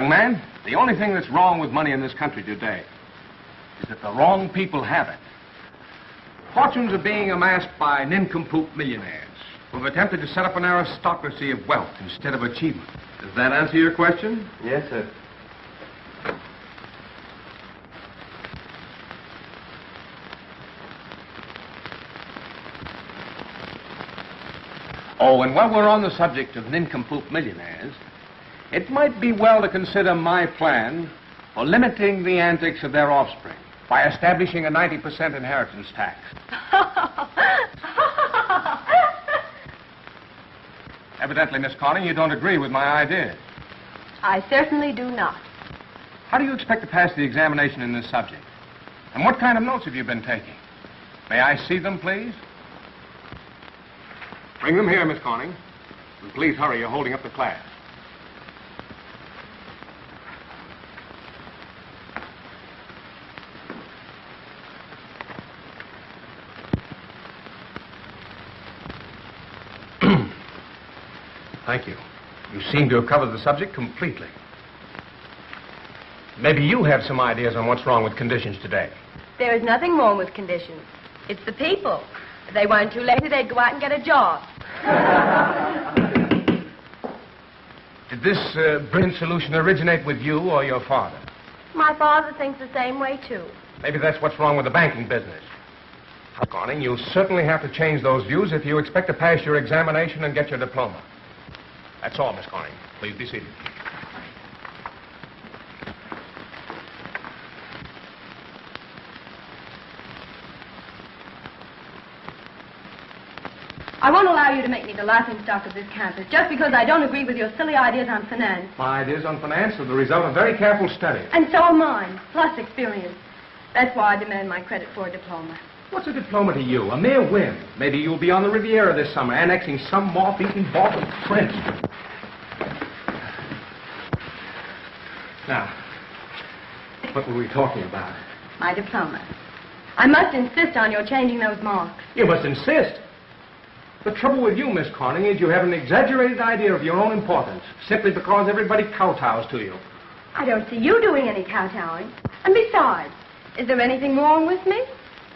Young man, the only thing that's wrong with money in this country today is that the wrong people have it. Fortunes are being amassed by nincompoop millionaires who have attempted to set up an aristocracy of wealth instead of achievement. Does that answer your question? Yes, sir. Oh, and while we're on the subject of nincompoop millionaires, it might be well to consider my plan for limiting the antics of their offspring by establishing a 90% inheritance tax. Evidently, Miss Corning, you don't agree with my idea. I certainly do not. How do you expect to pass the examination in this subject? And what kind of notes have you been taking? May I see them, please? Bring them here, Miss Corning. And please hurry, you're holding up the class. Thank you. You seem to have covered the subject completely. Maybe you have some ideas on what's wrong with conditions today. There is nothing wrong with conditions. It's the people. If they weren't too lazy, they'd go out and get a job. Did this brilliant solution originate with you or your father? My father thinks the same way, too. Maybe that's what's wrong with the banking business. Corning, you'll certainly have to change those views if you expect to pass your examination and get your diploma. That's all, Miss Corning. Please be seated. I won't allow you to make me the laughingstock of this campus just because I don't agree with your silly ideas on finance. My ideas on finance are the result of very careful study. And so are mine, plus experience. That's why I demand my credit for a diploma. What's a diploma to you? A mere whim. Maybe you'll be on the Riviera this summer, annexing some moth-eaten Baltic prince. Now, what were we talking about? My diploma. I must insist on your changing those marks. You must insist. The trouble with you, Miss Corning, is you have an exaggerated idea of your own importance, simply because everybody kowtows to you. I don't see you doing any kowtowing. And besides, is there anything wrong with me?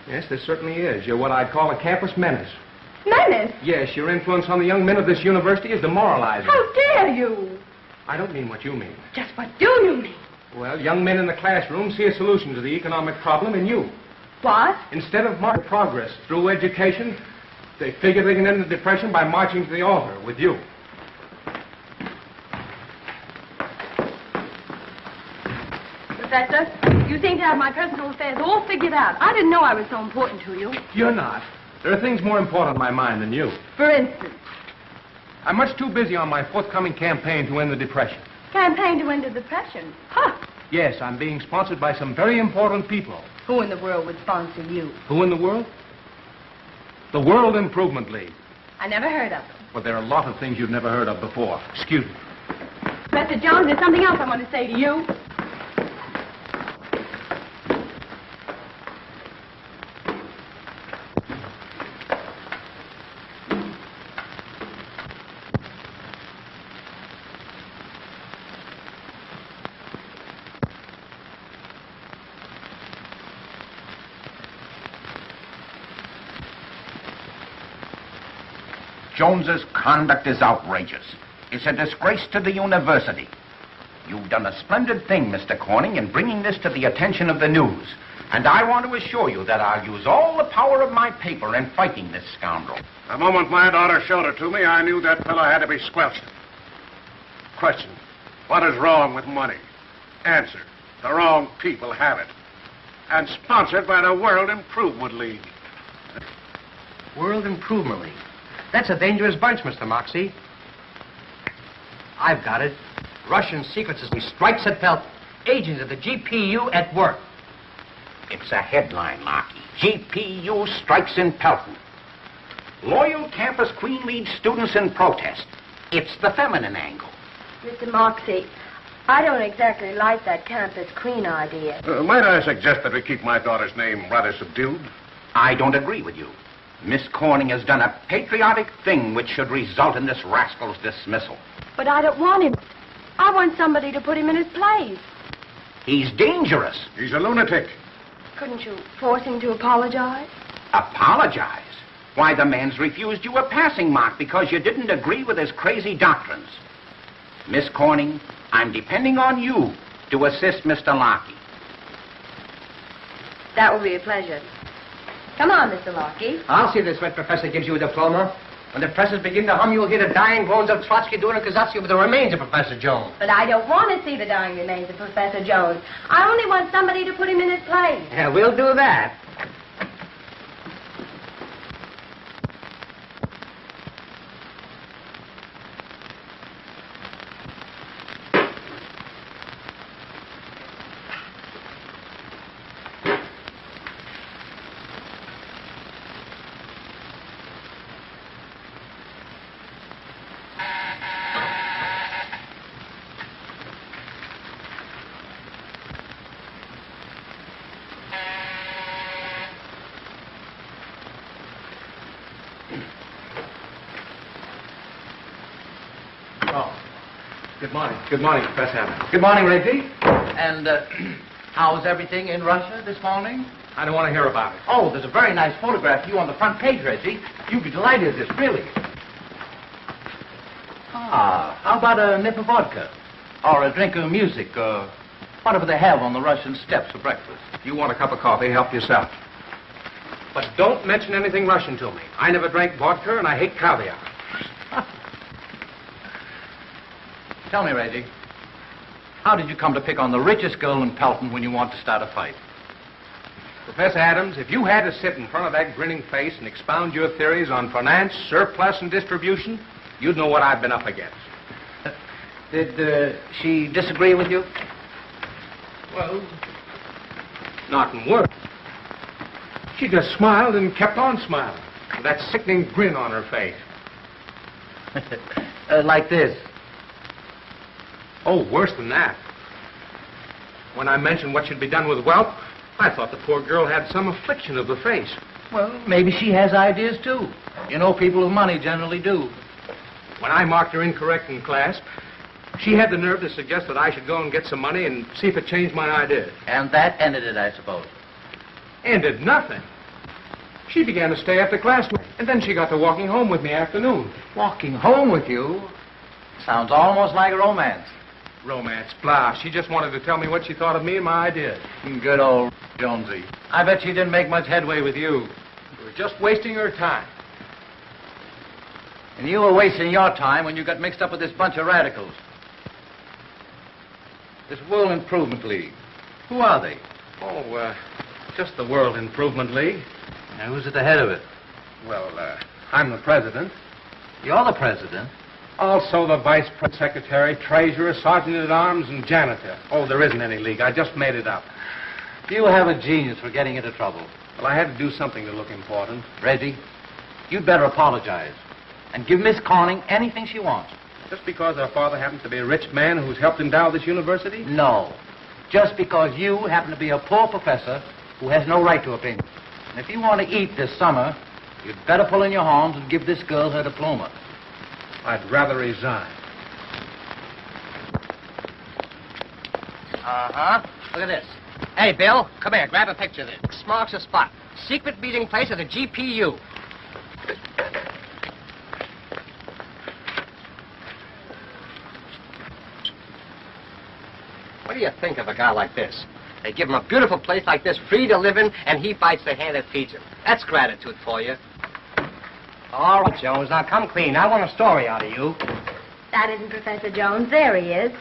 Yes, there certainly is. You're what I'd call a campus menace. Menace? Yes, your influence on the young men of this university is demoralizing. How dare you? I don't mean what you mean. Just what do you mean? Well, young men in the classroom see a solution to the economic problem in you. What? Instead of marching progress through education, they figure they can end the depression by marching to the altar with you. Professor, you seem to have my personal affairs all figured out. I didn't know I was so important to you. You're not. There are things more important on my mind than you. For instance? I'm much too busy on my forthcoming campaign to end the depression. Campaign to end the depression? Huh. Yes, I'm being sponsored by some very important people. Who in the world would sponsor you? Who in the world? The World Improvement League. I never heard of them. Well, there are a lot of things you've never heard of before. Excuse me. Professor Jones, there's something else I want to say to you. Jones's conduct is outrageous. It's a disgrace to the university. You've done a splendid thing, Mr. Corning, in bringing this to the attention of the news. And I want to assure you that I'll use all the power of my paper in fighting this scoundrel. The moment my daughter showed it to me, I knew that fellow had to be squelched. Question: what is wrong with money? Answer: the wrong people have it. And sponsored by the World Improvement League. World Improvement League. That's a dangerous bunch, Mr. Moxie. I've got it. Russian Secret Society strikes at Pelton. Agents of the GPU at work. It's a headline, Markey. GPU strikes in Pelton. Loyal campus queen leads students in protest. It's the feminine angle. Mr. Moxie, I don't exactly like that campus queen idea. Might I suggest that we keep my daughter's name rather subdued? I don't agree with you. Miss Corning has done a patriotic thing which should result in this rascal's dismissal. But I don't want him. I want somebody to put him in his place. He's dangerous. He's a lunatic. Couldn't you force him to apologize? Apologize? Why, the man's refused you a passing mark because you didn't agree with his crazy doctrines. Miss Corning, I'm depending on you to assist Mr. Larkey. That will be a pleasure. Come on, Mr. Larkey. I'll see this red professor gives you a diploma. When the presses begin to hum, you'll hear the dying groans of Trotsky doing a Kazatsky with the remains of Professor Jones. But I don't want to see the dying remains of Professor Jones. I only want somebody to put him in his place. Yeah, we'll do that. Good morning. Good morning, Professor Adams. Good morning, Reggie. And how's everything in Russia this morning? I don't want to hear about it. Oh, there's a very nice photograph of you on the front page, Reggie. You'd be delighted at this, really. Ah, how about a nip of vodka? Or a drink of music, or whatever they have on the Russian steppes for breakfast. If you want a cup of coffee, help yourself. But don't mention anything Russian to me. I never drank vodka, and I hate caviar. Tell me, Reggie, how did you come to pick on the richest girl in Pelton when you want to start a fight? Professor Adams, if you had to sit in front of that grinning face and expound your theories on finance, surplus, and distribution, you'd know what I've been up against. Did she disagree with you? Well, not in words. She just smiled and kept on smiling, with that sickening grin on her face. Like this. Oh, worse than that. When I mentioned what should be done with wealth, I thought the poor girl had some affliction of the face. Well, maybe she has ideas, too. You know, people with money generally do. When I marked her incorrect in class, she had the nerve to suggest that I should go and get some money and see if it changed my ideas. And that ended it, I suppose. Ended nothing. She began to stay after class, and then she got to walking home with me afternoon. Walking home with you? Sounds almost like a romance. Romance, blah. She just wanted to tell me what she thought of me and my ideas. Good old Jonesy. I bet she didn't make much headway with you. You were just wasting her time. And you were wasting your time when you got mixed up with this bunch of radicals. This World Improvement League. Who are they? Oh, just the World Improvement League. Now, who's at the head of it? Well, I'm the president. You're the president? Also the vice secretary, treasurer, sergeant-at-arms, and janitor. Oh, there isn't any league. I just made it up. You have a genius for getting into trouble. Well, I had to do something to look important. Reggie, you'd better apologize and give Miss Corning anything she wants. Just because her father happens to be a rich man who's helped endow this university? No. Just because you happen to be a poor professor who has no right to opinion. And if you want to eat this summer, you'd better pull in your horns and give this girl her diploma. I'd rather resign. Uh-huh. Look at this. Hey, Bill, come here. Grab a picture of this. This marks a spot. Secret meeting place of the GPU. What do you think of a guy like this? They give him a beautiful place like this, free to live in, and he bites the hand that feeds him. That's gratitude for you. All right, Jones, now come clean. I want a story out of you. That isn't Professor Jones. There he is.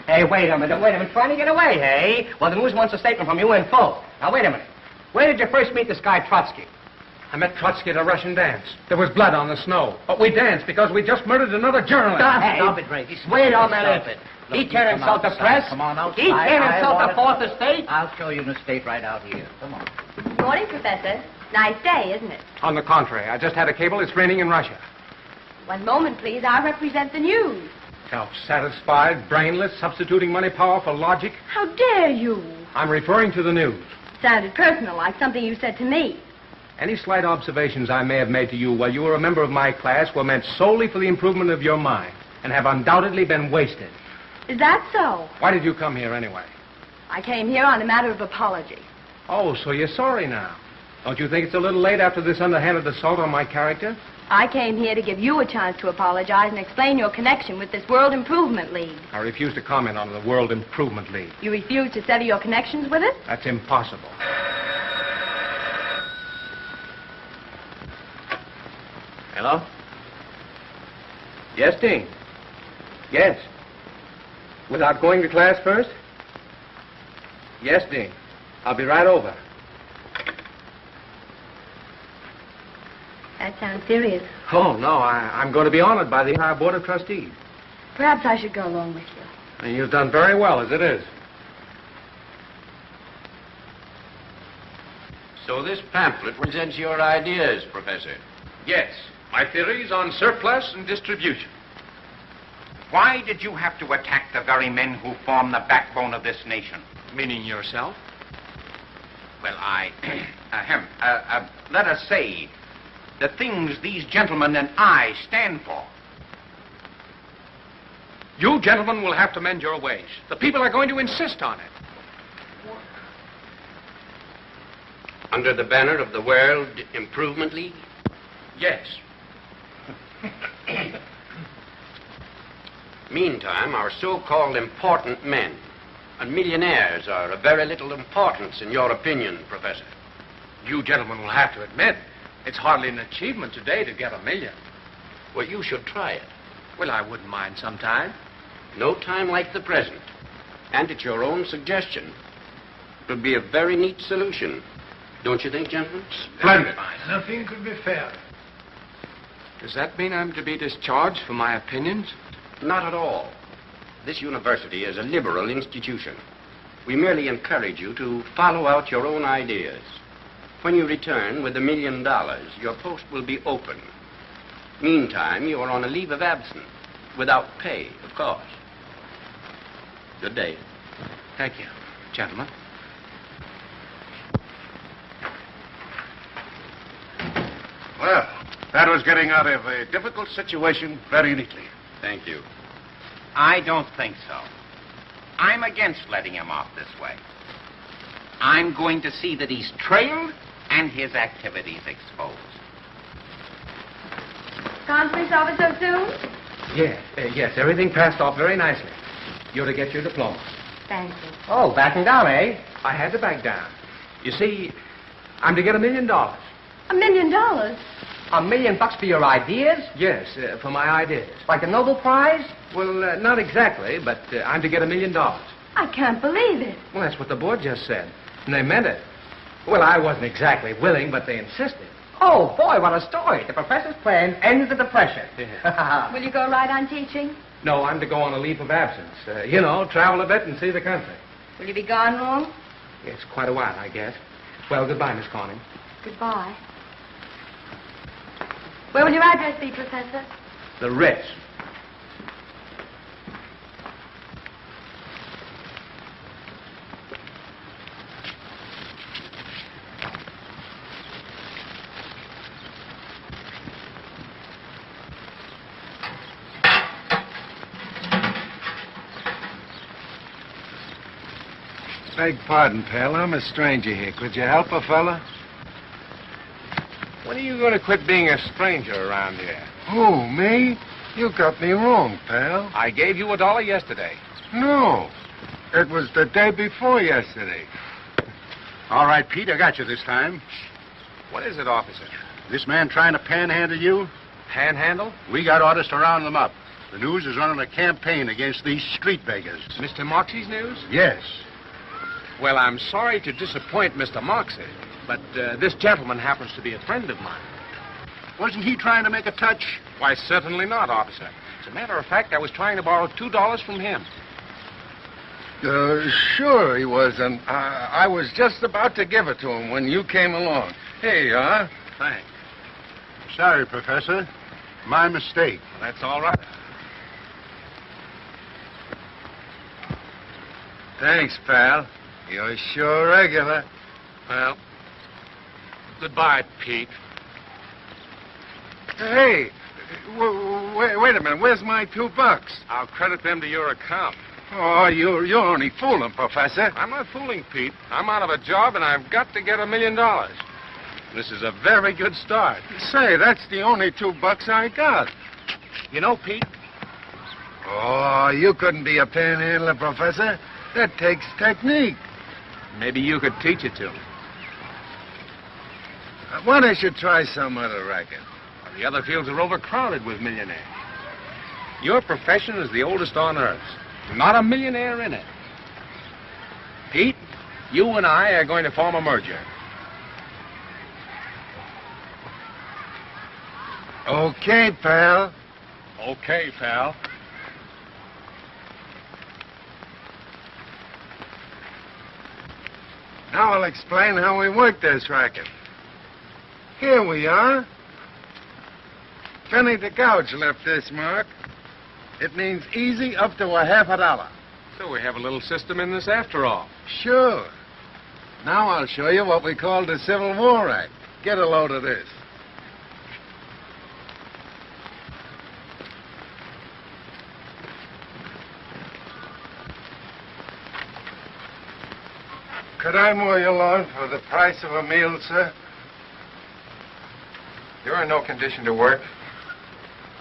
Hey, wait a minute. Trying to get away, hey? Well, the news wants a statement from you in full. Now, wait a minute. Where did you first meet this guy, Trotsky? I met Trotsky at a Russian dance. There was blood on the snow. But we danced because we just murdered another journalist. Stop it, Reggie. Wait a minute. He turned himself to press. Come on outside. He turned himself to fourth estate. I'll show you an estate right out here. Come on. Good morning, Professor. Nice day, isn't it? On the contrary, I just had a cable. It's raining in Russia. One moment, please. I represent the news. Self-satisfied, brainless, substituting money power for logic. How dare you? I'm referring to the news. Sounded personal, like something you said to me. Any slight observations I may have made to you while you were a member of my class were meant solely for the improvement of your mind. and have undoubtedly been wasted. Is that so? Why did you come here anyway? I came here on a matter of apology. Oh, so you're sorry now. Don't you think it's a little late after this underhanded assault on my character? I came here to give you a chance to apologize and explain your connection with this World Improvement League. I refuse to comment on the World Improvement League. You refuse to settle your connections with it? That's impossible. Hello? Yes, Dean. Yes. Without going to class first? Yes, Dean. I'll be right over. That sounds serious. Oh, no, I'm going to be honored by the entire Board of Trustees. Perhaps I should go along with you. And you've done very well, as it is. So this pamphlet presents your ideas, Professor. Yes, my theories on surplus and distribution. Why did you have to attack the very men who form the backbone of this nation? Meaning yourself? Well, let us say, the things these gentlemen and I stand for. You gentlemen will have to mend your ways. The people are going to insist on it. Under the banner of the World Improvement League? Yes. Meantime, our so-called important men and millionaires are of very little importance in your opinion, Professor. You gentlemen will have to admit, it's hardly an achievement today to get $1 million. Well, you should try it. Well, I wouldn't mind some time. No time like the present. And at your own suggestion. It would be a very neat solution. Don't you think, gentlemen? Splendid. Nothing could be fairer. Does that mean I'm to be discharged for my opinions? Not at all. This university is a liberal institution. We merely encourage you to follow out your own ideas. When you return with $1 million, your post will be open. Meantime, you are on a leave of absence, without pay, of course. Good day. Thank you, gentlemen. Well, that was getting out of a difficult situation very neatly. Thank you. I don't think so. I'm against letting him off this way. I'm going to see that he's trailed and his activities exposed. Conference over so soon? Yes, everything passed off very nicely. You're to get your diploma. Thank you. Oh, backing down, eh? I had to back down. You see, I'm to get $1 million. $1 million? $1 million for your ideas? Yes, for my ideas. Like a Nobel Prize? Well, not exactly, but I'm to get $1 million. I can't believe it. Well, that's what the board just said. And they meant it. Well, I wasn't exactly willing, but they insisted. Oh, boy, what a story. The professor's plan ends the depression. Will you go right on teaching? No, I'm to go on a leave of absence. Travel a bit and see the country. Will you be gone long? Yes, quite a while, I guess. Well, goodbye, Miss Corning. Goodbye. Where will your address be, Professor? The Ritz. Beg pardon, pal. I'm a stranger here. Could you help a fella? When are you going to quit being a stranger around here? Oh, me? You got me wrong, pal. I gave you $1 yesterday. No. It was the day before yesterday. All right, Pete, I got you this time. What is it, officer? This man trying to panhandle you? Panhandle? We got orders to round them up. The news is running a campaign against these street beggars. Mr. Moxie's news? Yes. Well, I'm sorry to disappoint Mr. Moxie, but this gentleman happens to be a friend of mine. Wasn't he trying to make a touch? Why, certainly not, officer. As a matter of fact, I was trying to borrow $2 from him. Sure he was, and I was just about to give it to him when you came along. Here you are. Thanks. Sorry, Professor. My mistake. That's all right. Thanks, pal. You're sure regular. Well, goodbye, Pete. Hey, Wait a minute. Where's my $2? I'll credit them to your account. Oh, you're only fooling, Professor. I'm not fooling, Pete. I'm out of a job, and I've got to get $1 million. This is a very good start. Say, that's the only $2 I got. You know, Pete, Oh, you couldn't be a panhandler, Professor. That takes technique. maybe you could teach it to me. Why don't you try some other racket? The other fields are overcrowded with millionaires. Your profession is the oldest on earth. Not a millionaire in it. Pete, you and I are going to form a merger. Okay, pal. Okay, pal. Now I'll explain how we work this racket. Here we are. Penny to gouge left this mark. It means easy up to a $50. So we have a little system in this after all. Sure. Now I'll show you what we call the Civil War Act. Get a load of this. Could I mow your lawn for the price of a meal, sir? You're in no condition to work.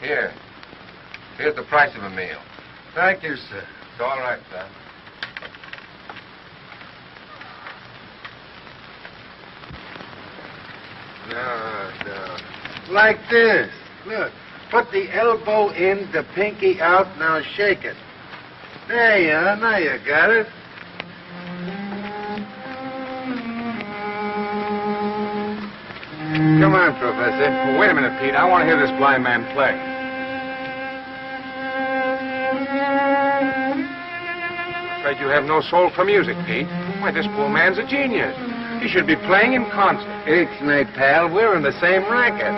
Here's the price of a meal. Thank you, sir. It's all right, son. No. Like this. Look. Put the elbow in, the pinky out. Now shake it. There you are. Now you got it. Come on, Professor. Well, wait a minute, Pete. I want to hear this blind man play. I'm afraid you have no soul for music, Pete. Why, this poor man's a genius. He should be playing in concert. Ixnay, pal. We're in the same racket.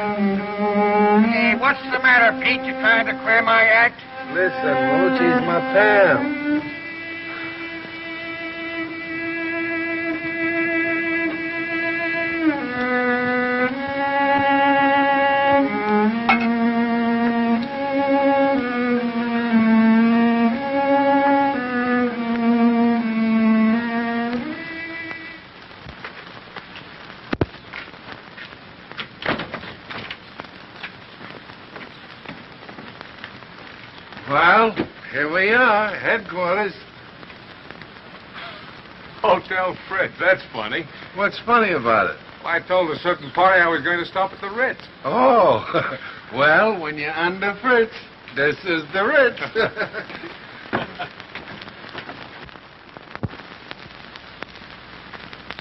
Hey, what's the matter, Pete? You trying to clear my act? Listen, Mochi's my pal. Well, here we are, headquarters. Hotel Fritz. That's funny. What's funny about it? I told a certain party I was going to stop at the Ritz. Oh, well, when you're under Fritz, this is the Ritz.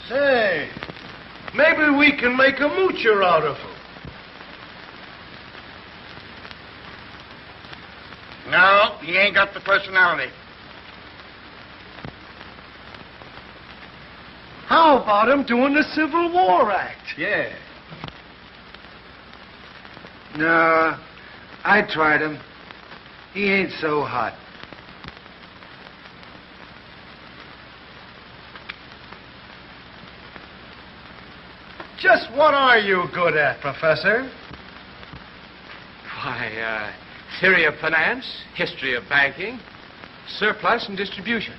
Say, maybe we can make a moocher out of him. No, he ain't got the personality. How about him doing the Civil War Act? Yeah. No, I tried him. He ain't so hot. Just what are you good at, Professor? Why, theory of finance, history of banking, surplus and distribution.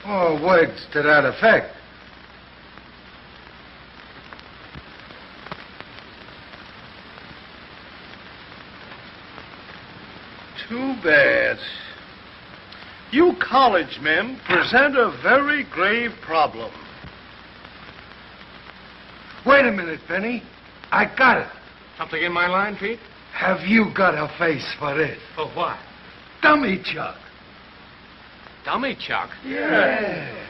Oh, words to that effect. Too bad. You college men present a very grave problem. Wait a minute, Benny. I got it. Something in my line, Pete? Have you got a face for this? For what? Dummy chuck. Dummy chuck? Yeah.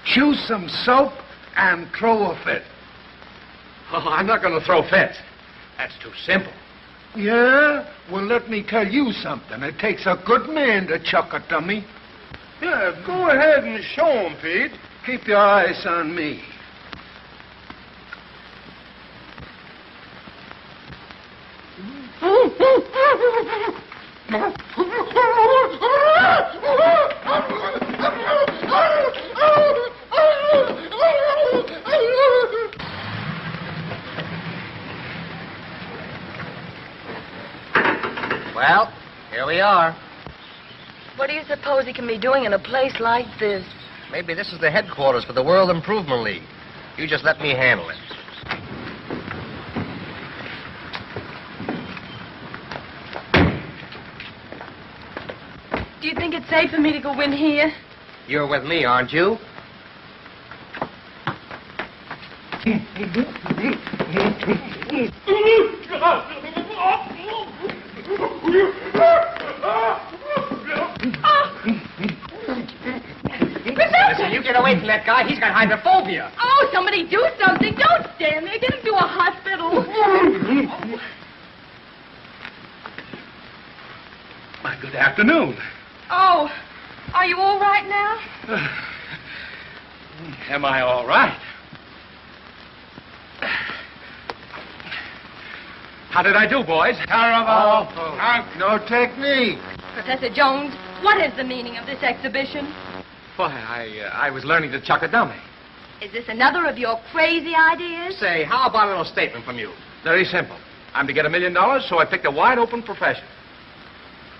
Chew some soap and throw a fit. Oh, I'm not going to throw fits. That's too simple. Yeah? Well, let me tell you something. It takes a good man to chuck a dummy. Yeah, go ahead and show him, Pete. Keep your eyes on me. we are. What do you suppose he can be doing in a place like this? Maybe this is the headquarters for the World Improvement League. You just let me handle it. Do you think it's safe for me to go in here? You're with me, aren't you? Listen, you get away from that guy. He's got hydrophobia. Oh, somebody do something. Don't stand there. Get him to a hospital. Why, good afternoon. Oh, are you all right now? Am I all right? How did I do, boys? Terrible. No technique. Professor Jones, what is the meaning of this exhibition? Why, I was learning to chuck a dummy. Is this another of your crazy ideas? Say, how about a little statement from you? Very simple. I'm to get $1 million, so I picked a wide-open profession.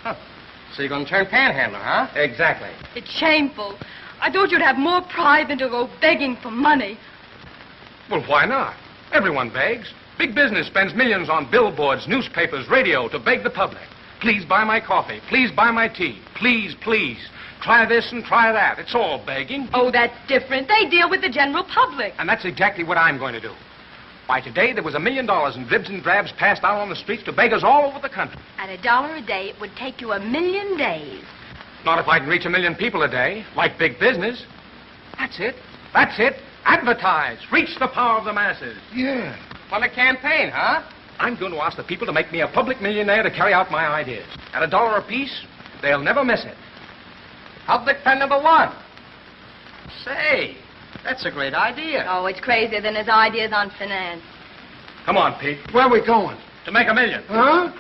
So you're going to turn panhandler, huh? Exactly. It's shameful. I thought you'd have more pride than to go begging for money. Well, why not? Everyone begs. Big business spends millions on billboards, newspapers, radio to beg the public. Please buy my coffee. Please buy my tea. Please, please. Try this and try that. It's all begging. Oh, that's different. They deal with the general public. And that's exactly what I'm going to do. Why, today there was $1 million in dribs and drabs passed out on the streets to beggars all over the country. At $1 a day, it would take you 1,000,000 days. Not if I can reach 1 million people a day, like big business. That's it. That's it. Advertise. Reach the power of the masses. Yeah. On a campaign, huh? I'm going to ask the people to make me a public millionaire to carry out my ideas. At $1 apiece, they'll never miss it. Public friend number one. Say, that's a great idea. Oh, it's crazier than his ideas on finance. Come on, Pete. Where are we going? To make $1 million. Huh?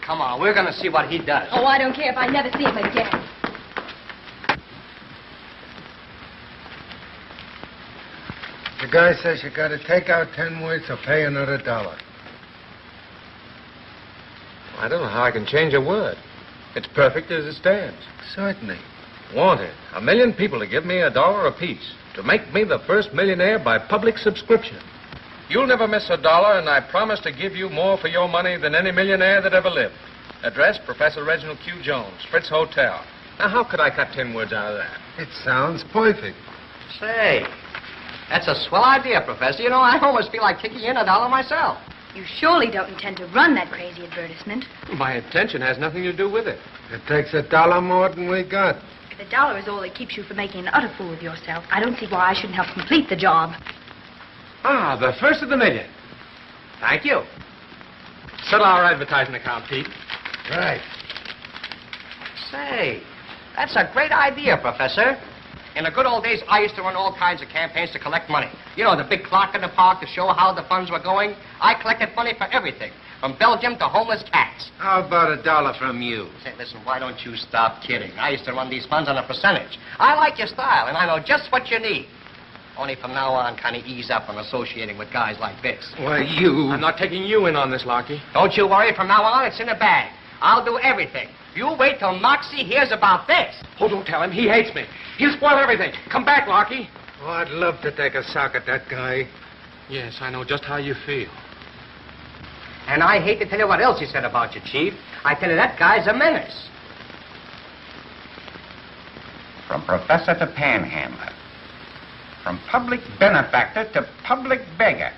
Come on, we're going to see what he does. Oh, I don't care if I never see him again. The guy says you got to take out 10 words or pay another $1. I don't know how I can change a word. It's perfect as it stands. Certainly. Wanted 1 million people to give me $1 apiece to make me the first millionaire by public subscription. You'll never miss $1, and I promise to give you more for your money than any millionaire that ever lived. Address, Professor Reginald Q. Jones, Fritz Hotel. Now, how could I cut 10 words out of that? It sounds perfect. Say, that's a swell idea, Professor. You know, I almost feel like kicking in $1 myself. You surely don't intend to run that crazy advertisement. My intention has nothing to do with it. It takes $1 more than we got. If $1 is all that keeps you from making an utter fool of yourself, I don't see why I shouldn't help complete the job. Ah, the first of the million. Thank you. Settle our advertising account, Pete. Right. Say, that's a great idea, Professor. In the good old days, I used to run all kinds of campaigns to collect money. You know, the big clock in the park to show how the funds were going. I collected money for everything, from Belgium to homeless cats. How about $1 from you? Say, listen, why don't you stop kidding? I used to run these funds on a percentage. I like your style, and I know just what you need. Only from now on, kind of ease up on associating with guys like this. Why, you... I'm not taking you in on this, Larky. Don't you worry. From now on, it's in the bag. I'll do everything. You wait till Moxie hears about this. Oh, don't tell him. He hates me. He'll spoil everything. Come back, Larky. Oh, I'd love to take a sock at that guy. Yes, I know just how you feel. And I hate to tell you what else he said about you, Chief. I tell you, that guy's a menace. From professor to panhandler. From public benefactor to public beggar.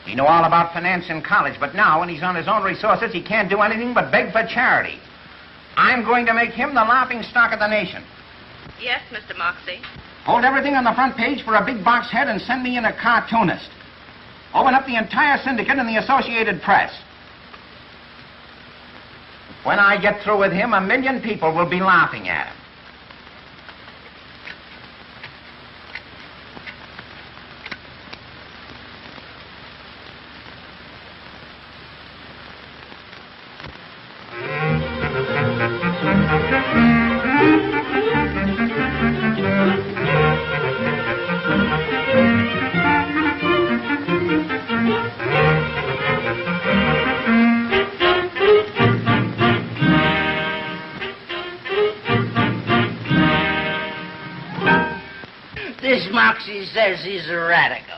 He knew all about finance in college, but now, when he's on his own resources, he can't do anything but beg for charity. I'm going to make him the laughing stock of the nation. Yes, Mr. Moxie. Hold everything on the front page for a big box head and send me in a cartoonist. Open up the entire syndicate in the Associated Press. When I get through with him, 1 million people will be laughing at him. This Moxie says he's a radical.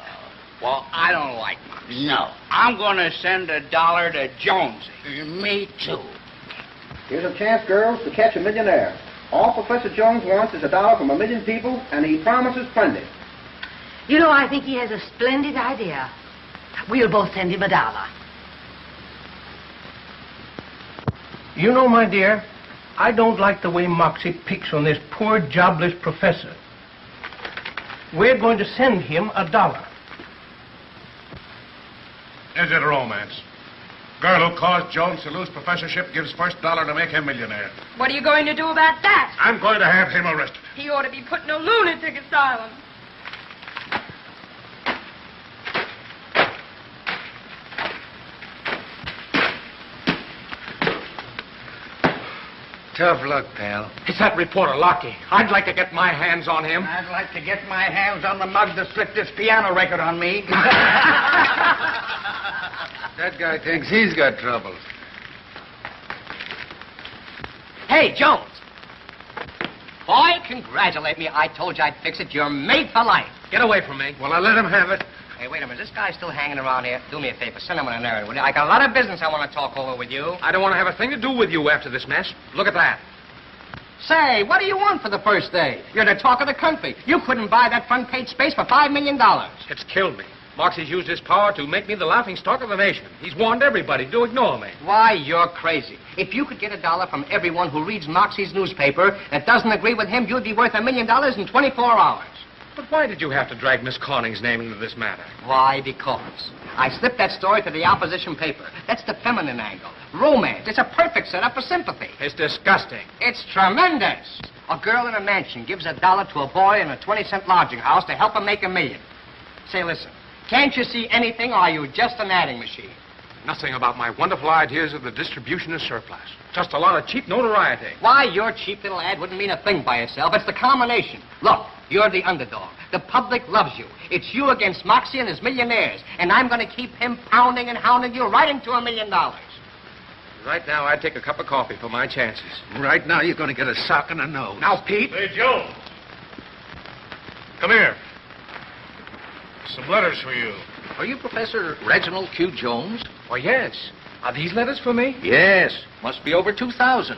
Well, I don't like Moxie. No. I'm going to send $1 to Jonesy. Me too. Here's a chance, girls, to catch a millionaire. All Professor Jones wants is $1 from 1 million people, and he promises plenty. You know, I think he has a splendid idea. We'll both send him $1. You know, my dear, I don't like the way Moxie picks on this poor, jobless professor. We're going to send him $1. Is it romance? Girl who caused Jones to lose professorship gives first dollar to make him millionaire. What are you going to do about that? I'm going to have him arrested. He ought to be put in a lunatic asylum. Tough luck, pal. It's that reporter, Lockie. I'd like to get my hands on him. I'd like to get my hands on the mug that slipped this piano record on me. That guy thinks he's got troubles. Hey, Jones. Boy, congratulate me. I told you I'd fix it. You're made for life. Get away from me. Well, I let him have it. Hey, wait a minute. This guy's still hanging around here. Do me a favor. Send him on an errand, will you? I got a lot of business I want to talk over with you. I don't want to have a thing to do with you after this mess. Look at that. Say, what do you want for the first day? You're the talk of the country. You couldn't buy that front page space for $5 million. It's killed me. Moxie's used his power to make me the laughing stock of the nation. He's warned everybody to ignore me. Why, you're crazy. If you could get $1 from everyone who reads Moxie's newspaper that doesn't agree with him, you'd be worth $1 million in 24 hours. But why did you have to drag Miss Corning's name into this matter? Why? Because I slipped that story to the opposition paper. That's the feminine angle. Romance. It's a perfect setup for sympathy. It's disgusting. It's tremendous. A girl in a mansion gives $1 to a boy in a 20-cent lodging house to help him make $1 million. Say, listen, can't you see anything, or are you just an adding machine? Nothing about my wonderful ideas of the distribution of surplus. Just a lot of cheap notoriety. Why, your cheap little ad wouldn't mean a thing by itself. It's the combination. Look, you're the underdog. The public loves you. It's you against Moxie and his millionaires. And I'm going to keep him pounding and hounding you right into $1 million. Right now, I'd take a cup of coffee for my chances. Right now, you're going to get a sock in the nose. Now, Pete. Hey, Jones. Come here. Some letters for you. Are you Professor Reginald Q. Jones? Why, yes. Are these letters for me? Yes. Must be over 2,000.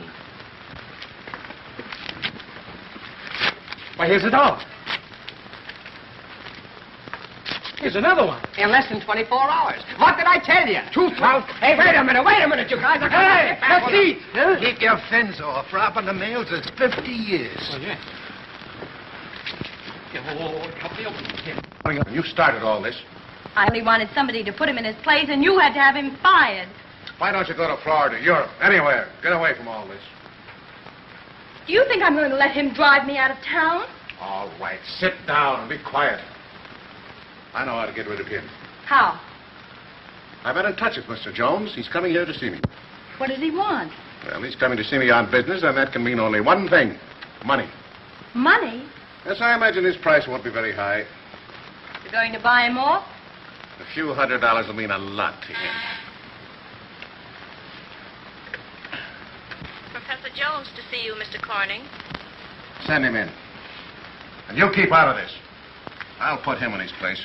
Why, here's $1. Here's another one. In less than 24 hours. What did I tell you? 2,000. Hey, wait a minute, you guys. Hey, let's eat. Keep your fins off. Robbing the mails is 50 years. Oh, yeah. Help me open this here. You started all this. I only wanted somebody to put him in his place, and you had to have him fired. Why don't you go to Florida, Europe, anywhere? Get away from all this. Do you think I'm going to let him drive me out of town? All right, sit down and be quiet. I know how to get rid of him. How? I've been in touch with Mr. Jones. He's coming here to see me. What does he want? Well, he's coming to see me on business, and that can mean only one thing. Money. Money? Yes, I imagine his price won't be very high. You're going to buy him off? A few $100s will mean a lot to him. Professor Jones to see you, Mr. Corning. Send him in. And you keep out of this. I'll put him in his place.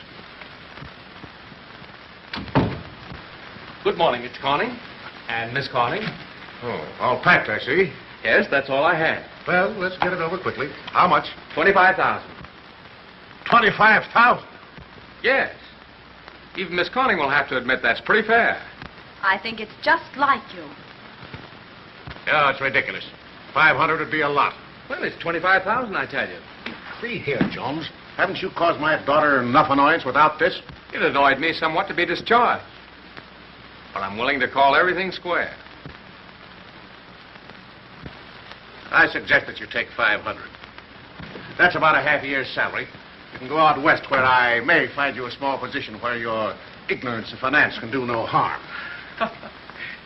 Good morning, Mr. Corning. And Miss Corning. Oh, all packed, I see. Yes, that's all I had. Well, let's get it over quickly. How much? $25,000. 25,000. Yes. Even Miss Corning will have to admit that's pretty fair. I think it's just like you. Yeah, it's ridiculous. 500 would be a lot. Well, it's $25,000, I tell you. See here, Jones. Haven't you caused my daughter enough annoyance without this? It annoyed me somewhat to be discharged. But I'm willing to call everything square. I suggest that you take 500. That's about a half a year's salary. You can go out west where I may find you a small position where your ignorance of finance can do no harm.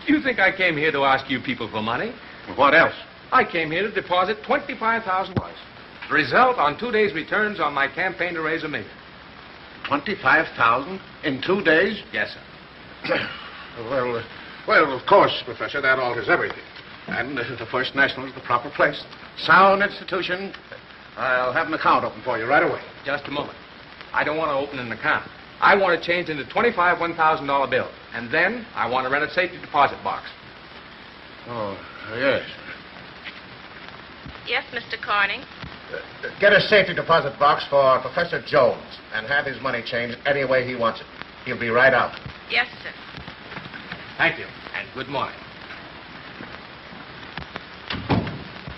You think I came here to ask you people for money? What else? I came here to deposit $25,000. The result on 2 days' returns on my campaign to raise $1 million. 25,000 in 2 days? Yes, sir. Well, of course, Professor, that alters everything. And the First National is the proper place. Sound institution, I'll have an account open for you right away. Just a moment. I don't want to open an account. I want to change into 25 $1,000 bills. And then I want to rent a safety deposit box. Oh, yes. Yes, Mr. Corning. Get a safety deposit box for Professor Jones and have his money changed any way he wants it. He'll be right out. Yes, sir. Thank you, and good morning.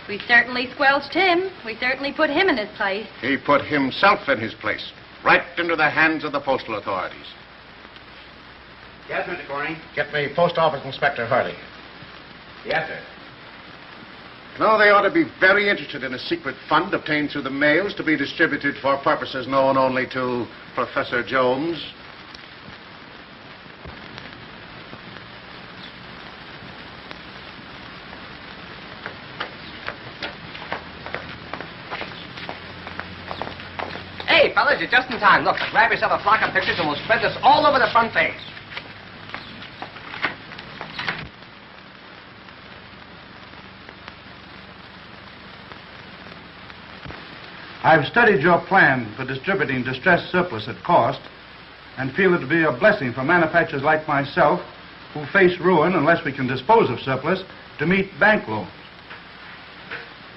We certainly squelched him. We certainly put him in his place. He put himself in his place, right into the hands of the postal authorities. Yes, Mr. Corning. Get me Post Office Inspector Hardy. Yes, sir. No, they ought to be very interested in a secret fund obtained through the mails to be distributed for purposes known only to Professor Jones. Hey, fellas, you're just in time. Look, grab yourself a flock of pictures and we'll spread this all over the front page. I've studied your plan for distributing distressed surplus at cost and feel it to be a blessing for manufacturers like myself who face ruin unless we can dispose of surplus to meet bank loans.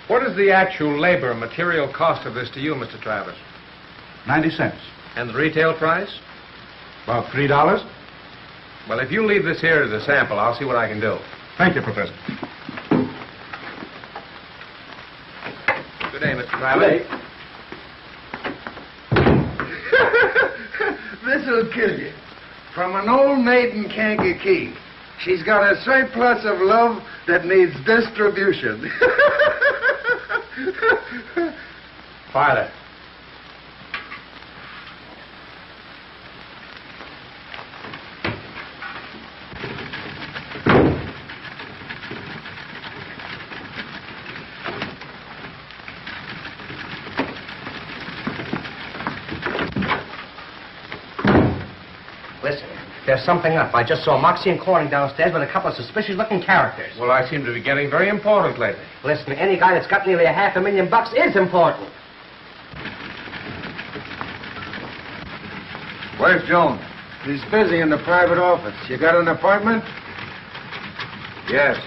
What is the actual labor and material cost of this to you, Mr. Travis? 90 cents. And the retail price? About $3. Well, if you leave this here as a sample, I'll see what I can do. Thank you, Professor. Good day, Mr. Travis. Good day. This'll kill you. From an old maid in Kankakee. She's got a surplus of love that needs distribution. Father. Listen, there's something up. I just saw Moxie and Corning downstairs with a couple of suspicious-looking characters. Well, I seem to be getting very important lately. Listen, any guy that's got nearly $500,000 is important. Where's Jones? He's busy in the private office. You got an appointment? Yes.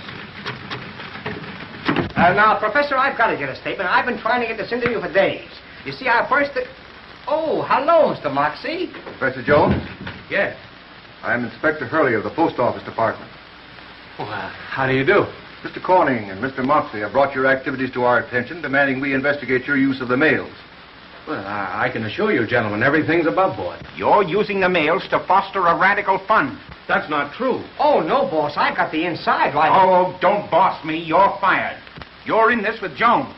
Now, Professor, I've got to get a statement. I've been trying to get this interview for days. You see, I first... Oh, hello, Mr. Moxie. Professor Jones? Yes. I'm Inspector Hurley of the Post Office Department. Well, how do you do? Mr. Corning and Mr. Moxley have brought your activities to our attention, demanding we investigate your use of the mails. Well, I can assure you, gentlemen, everything's above board. You're using the mails to foster a radical fund. That's not true. Oh, no, boss. I've got the inside right. Oh, don't boss me. You're fired. You're in this with Jones.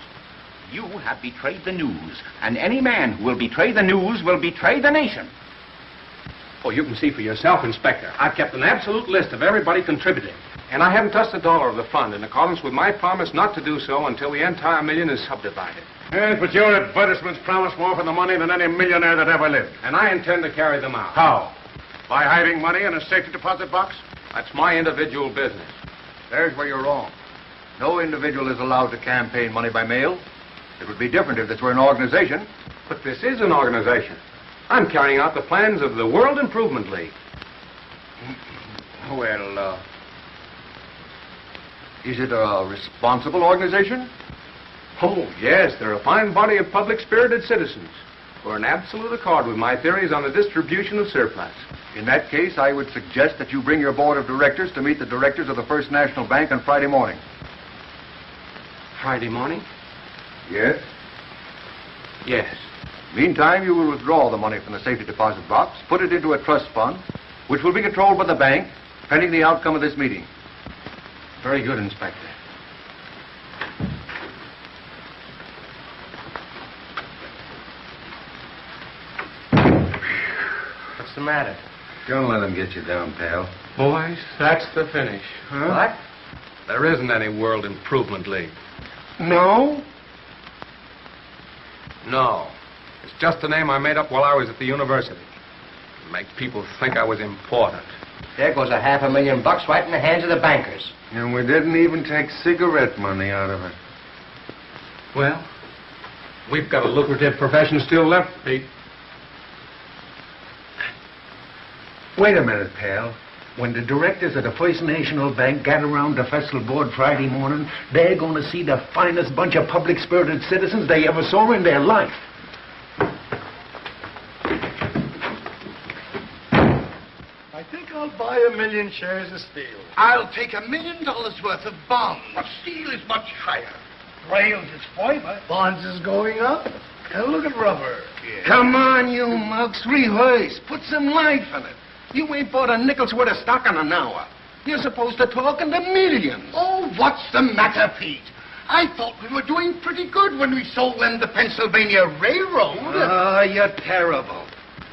You have betrayed the news, and any man who will betray the news will betray the nation. Oh, you can see for yourself, Inspector. I've kept an absolute list of everybody contributing. And I haven't touched a dollar of the fund in accordance with my promise not to do so until the entire million is subdivided. Yes, but your advertisements promise more for the money than any millionaire that ever lived. And I intend to carry them out. How? By hiding money in a safety deposit box? That's my individual business. There's where you're wrong. No individual is allowed to campaign money by mail. It would be different if this were an organization. But this is an organization. I'm carrying out the plans of the World Improvement League. Well, is it a responsible organization? Oh, yes, they're a fine body of public-spirited citizens who are in absolute accord with my theories on the distribution of surplus. In that case, I would suggest that you bring your board of directors to meet the directors of the First National Bank on Friday morning. Friday morning? Yes? Yes. Meantime, you will withdraw the money from the safety deposit box, put it into a trust fund, which will be controlled by the bank, pending the outcome of this meeting. Very good, Inspector. What's the matter? Don't let them get you down, pal. Boys, that's the finish. Huh? What? There isn't any World Improvement League. No? No. It's just a name I made up while I was at the university. To make people think I was important. There goes $500,000 right in the hands of the bankers. And we didn't even take cigarette money out of it. Well, We've got a lucrative profession still left, Pete. Wait a minute, pal. When the directors of the First National Bank gather around the festival board Friday morning, they're going to see the finest bunch of public-spirited citizens they ever saw in their life. I think I'll buy 1 million shares of steel. I'll take $1 million worth of bonds. But steel is much higher. Rails is fiber. Bonds is going up. And look at rubber. Yeah. Come on, you mugs. Rehearse. Put some life in it. You ain't bought a nickel's worth of stock in an hour. You're supposed to talk in the millions. Oh, what's the matter, Pete? I thought we were doing pretty good when we sold them the Pennsylvania Railroad. Oh, you're terrible.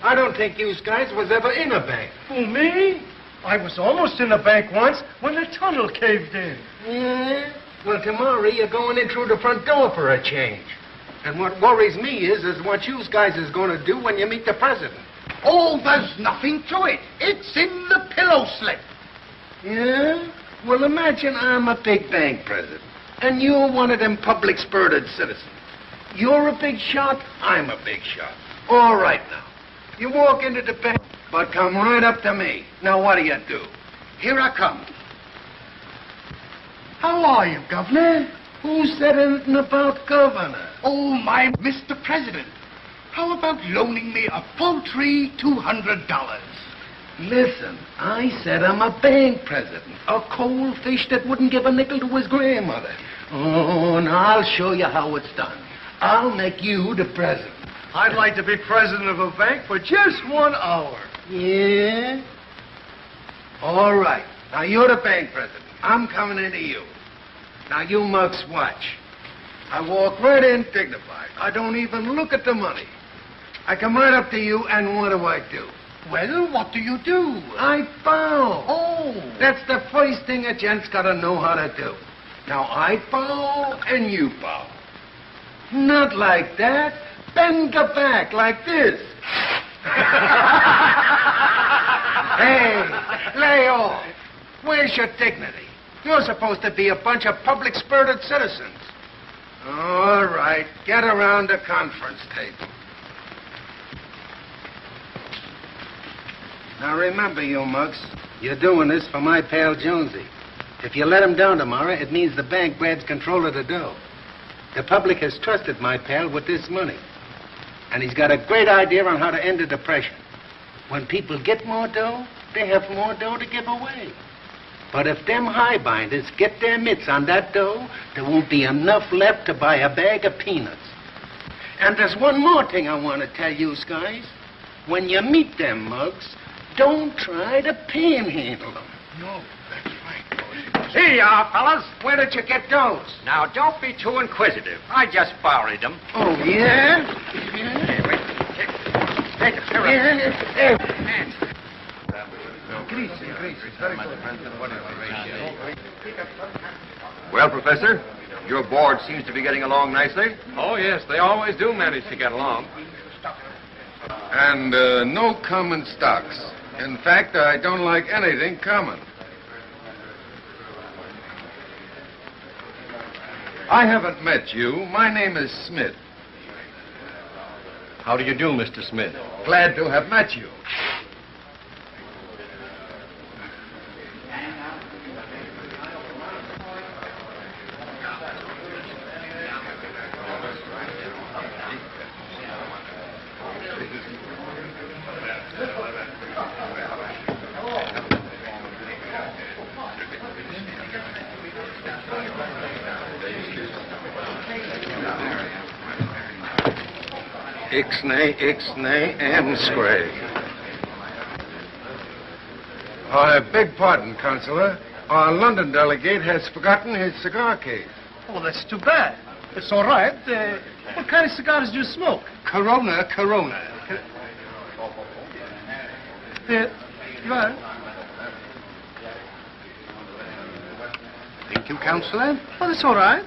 I don't think you guys was ever in a bank. Who, me? I was almost in a bank once when the tunnel caved in. Yeah? Well, tomorrow you're going in through the front door for a change. And what worries me is what you guys is going to do when you meet the president. Oh, there's nothing to it. It's in the pillow slip. Yeah? Well, imagine I'm a big bank president, and you're one of them public-spirited citizens. You're a big shot, I'm a big shot. All right, now. You walk into the bank, but come right up to me. Now, what do? Here I come. How are you, Governor? Who said anything about governor? Oh, my Mr. President. How about loaning me a paltry $200? Listen, I said I'm a bank president. A cold fish that wouldn't give a nickel to his grandmother. Oh, now I'll show you how it's done. I'll make you the president. I'd like to be president of a bank for just 1 hour. Yeah? All right. Now, you're the bank president. I'm coming into you. Now, you mugs watch. I walk right in dignified. I don't even look at the money. I come right up to you, and what do? Well, what do you do? I bow. Oh. That's the first thing a gent's got to know how to do. Now, I bow, and you bow. Not like that. Bend the back like this. Hey, lay off. Where's your dignity? You're supposed to be a bunch of public-spirited citizens. All right, get around the conference table. Now remember, you mugs, you're doing this for my pal Jonesy. If you let him down tomorrow, it means the bank grabs control of the dough. The public has trusted my pal with this money. And he's got a great idea on how to end the depression. When people get more dough, they have more dough to give away. But if them highbinders get their mitts on that dough, there won't be enough left to buy a bag of peanuts. And there's one more thing I want to tell you guys. When you meet them mugs, don't try to panhandle them. No, that's right. Here you are, fellas. Where did you get those? Now, don't be too inquisitive. I just borrowed them. Oh, yeah? Hey, wait. Take it. Well, Professor, your board seems to be getting along nicely. Oh, yes, they always do manage to get along. And no common stocks. In fact, I don't like anything common. I haven't met you. My name is Smith. How do you do, Mr. Smith? Glad to have met you. Ixnay, and Scray. I beg pardon, Counselor. Our London delegate has forgotten his cigar case. Oh, that's too bad. It's all right. What kind of cigars do you smoke? Corona. Right. Thank you, Counselor. Oh, that's all right.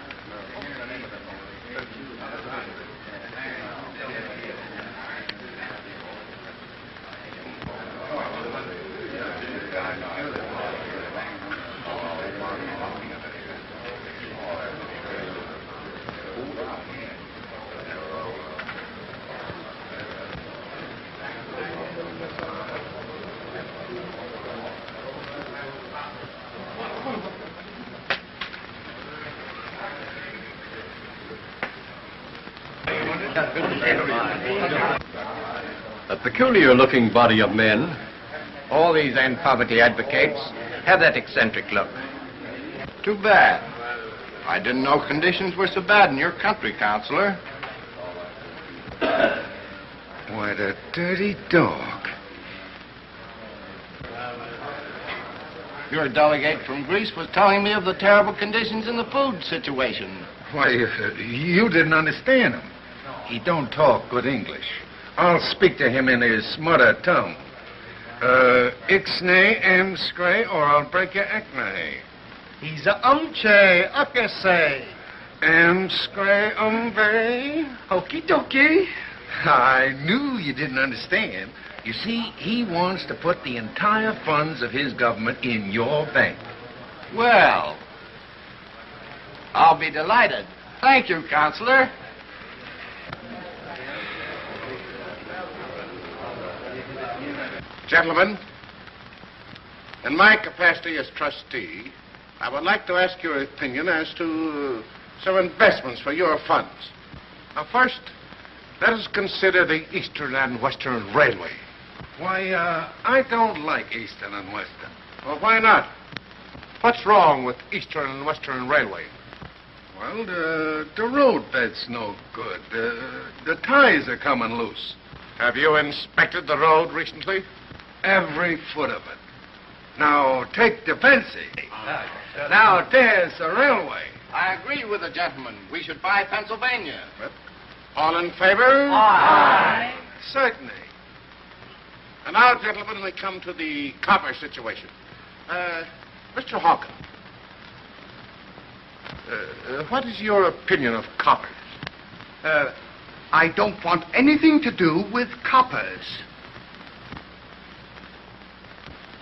A peculiar-looking body of men. All these anti-poverty advocates have that eccentric look. Too bad. I didn't know conditions were so bad in your country, Counselor. What a dirty dog. Your delegate from Greece was telling me of the terrible conditions in the food situation. Why, you didn't understand him. He don't talk good English. I'll speak to him in his mother tongue. Ixnay, scray, or I'll break your acne. He's a umche, ukase. Scray, umbe. Okie dokie. I knew you didn't understand. You see, he wants to put the entire funds of his government in your bank. Well, I'll be delighted. Thank you, Counselor. Gentlemen, in my capacity as trustee, I would like to ask your opinion as to some investments for your funds. Now, first, let us consider the Eastern and Western Railway. Why, I don't like Eastern and Western. Well, why not? What's wrong with Eastern and Western Railway? Well, the road bed's no good. The ties are coming loose. Have you inspected the road recently? Every foot of it. Now, take Defensie. Now, there's the railway. I agree with the gentleman. We should buy Pennsylvania. All in favor? Aye. Certainly. And now, gentlemen, we come to the copper situation. Mr. Hawkins, what is your opinion of coppers? I don't want anything to do with coppers.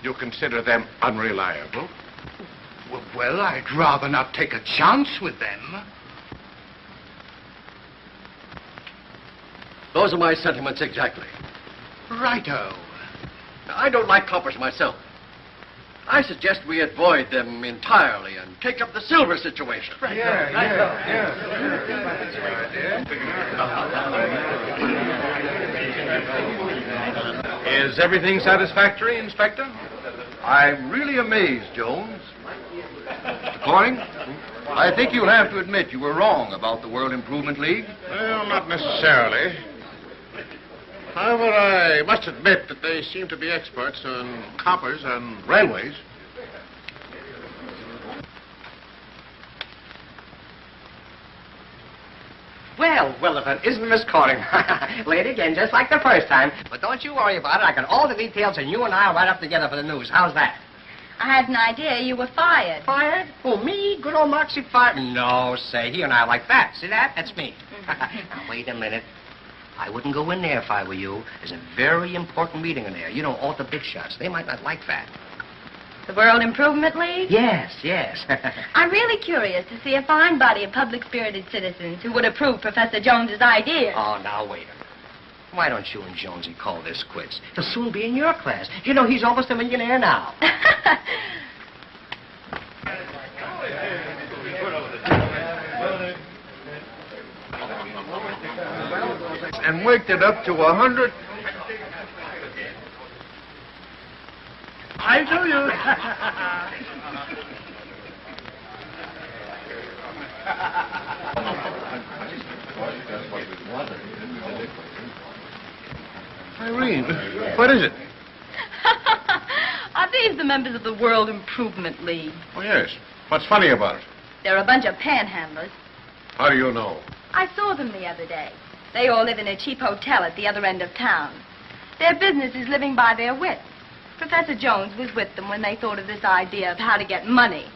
You consider them unreliable? Well, I'd rather not take a chance with them. Those are my sentiments exactly. Righto. I don't like coppers myself. I suggest we avoid them entirely and take up the silver situation. Is everything satisfactory, Inspector? I'm really amazed, Jones. Mr. Corning, I think you'll have to admit you were wrong about the World Improvement League. Well, not necessarily. However, I must admit that they seem to be experts on coppers and railways. Well, if it isn't Miss Corning. Late again, just like the first time. But don't you worry about it. I got all the details, and you and I will write up together for the news. How's that? I had an idea you were fired. Fired? Who, me? Good old Moxie fired? No, say, he and I like that. See that? That's me. Now, wait a minute. I wouldn't go in there if I were you. There's a very important meeting in there. You know, all the big shots. They might not like that. The World Improvement League? Yes. I'm really curious to see a fine body of public-spirited citizens who would approve Professor Jones's ideas. Oh, now, wait a minute. Why don't you and Jonesy call this quits? He'll soon be in your class. You know, he's almost a millionaire now. And worked it up to 100. I do you. Irene, what is it? Are these the members of the World Improvement League? Oh, yes. What's funny about it? They're a bunch of panhandlers. How do you know? I saw them the other day. They all live in a cheap hotel at the other end of town. Their business is living by their wits. Professor Jones was with them when they thought of this idea of how to get money.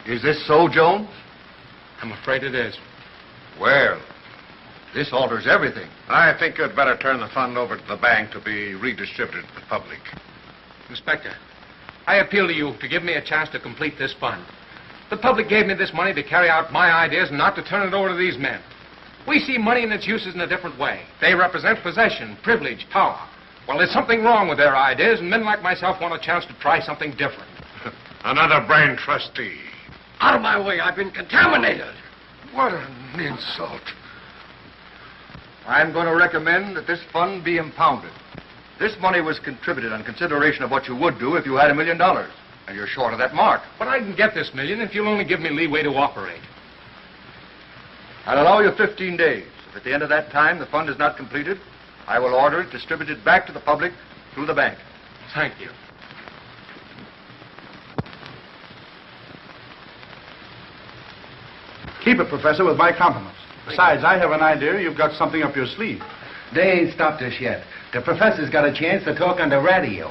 Is this so, Jones? I'm afraid it is. Well, this alters everything. I think you'd better turn the fund over to the bank to be redistributed to the public. Inspector, I appeal to you to give me a chance to complete this fund. The public gave me this money to carry out my ideas and not to turn it over to these men. We see money and its uses in a different way. They represent possession, privilege, power. Well, there's something wrong with their ideas, and men like myself want a chance to try something different. Another brain trustee. Out of my way, I've been contaminated. What an insult. I'm going to recommend that this fund be impounded. This money was contributed on consideration of what you would do if you had $1 million. And you're short of that mark. But I can get this $1 million if you'll only give me leeway to operate. I'll allow you 15 days. If at the end of that time the fund is not completed, I will order it distributed back to the public through the bank. Thank you. Keep it, Professor, with my compliments. Besides, I have an idea you've got something up your sleeve. They ain't stopped us yet. The professor's got a chance to talk on the radio.